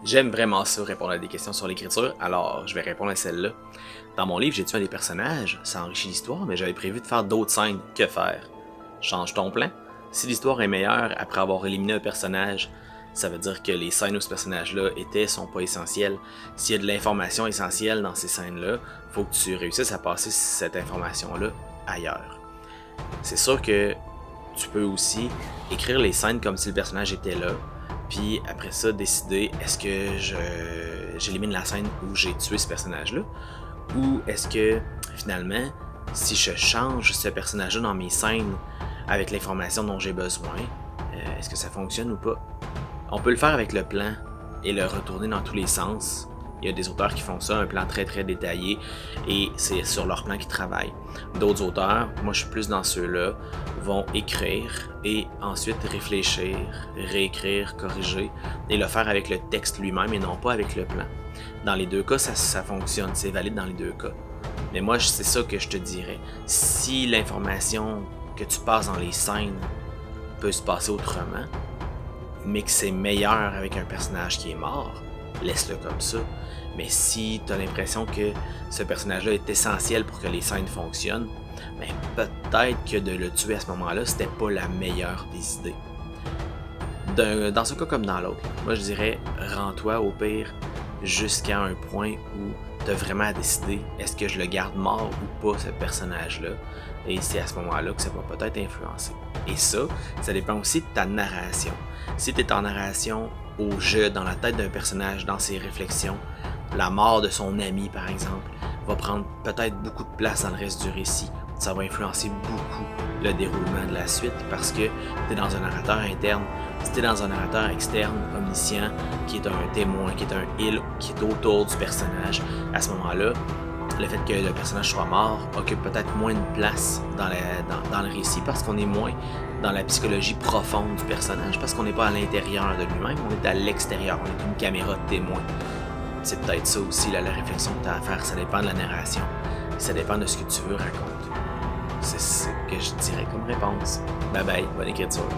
J'aime vraiment ça, répondre à des questions sur l'écriture, alors je vais répondre à celle-là. Dans mon livre, j'ai tué un des personnages, ça enrichit l'histoire, mais j'avais prévu de faire d'autres scènes. Que faire? Change ton plan. Si l'histoire est meilleure après avoir éliminé un personnage, ça veut dire que les scènes où ce personnage-là était sont pas essentielles. S'il y a de l'information essentielle dans ces scènes-là, faut que tu réussisses à passer cette information-là ailleurs. C'est sûr que tu peux aussi écrire les scènes comme si le personnage était là, puis après ça, décider est-ce que j'élimine la scène où j'ai tué ce personnage-là, ou est-ce que finalement, si je change ce personnage-là dans mes scènes avec l'information dont j'ai besoin, est-ce que ça fonctionne ou pas? On peut le faire avec le plan et le retourner dans tous les sens. Il y a des auteurs qui font ça, un plan très très détaillé, et c'est sur leur plan qu'ils travaillent. D'autres auteurs, moi je suis plus dans ceux-là, vont écrire et ensuite réfléchir, réécrire, corriger, et le faire avec le texte lui-même et non pas avec le plan. Dans les deux cas, ça fonctionne, c'est valide dans les deux cas. Mais moi, c'est ça que je te dirais. Si l'information que tu passes dans les scènes peut se passer autrement, mais que c'est meilleur avec un personnage qui est mort, laisse-le comme ça. Mais si tu as l'impression que ce personnage-là est essentiel pour que les scènes fonctionnent, ben peut-être que de le tuer à ce moment-là, c'était pas la meilleure des idées. Dans ce cas comme dans l'autre, moi je dirais, rends-toi au pire jusqu'à un point où tu as vraiment à décider est-ce que je le garde mort ou pas, ce personnage-là. Et c'est à ce moment-là que ça va peut-être influencer. Et ça dépend aussi de ta narration. Si tu es en narration au jeu, dans la tête d'un personnage, dans ses réflexions, la mort de son ami, par exemple, va prendre peut-être beaucoup de place dans le reste du récit. Ça va influencer beaucoup le déroulement de la suite parce que tu es dans un narrateur interne. Si tu es dans un narrateur externe, omniscient, qui est un témoin, qui est un il, qui est autour du personnage, à ce moment-là, le fait que le personnage soit mort occupe peut-être moins de place dans le récit parce qu'on est moins dans la psychologie profonde du personnage, parce qu'on n'est pas à l'intérieur de lui-même, on est à l'extérieur, on est une caméra de témoin. C'est peut-être ça aussi, la réflexion que tu as à faire, ça dépend de la narration, ça dépend de ce que tu veux raconter. C'est ce que je dirais comme réponse. Bye bye, bonne écriture.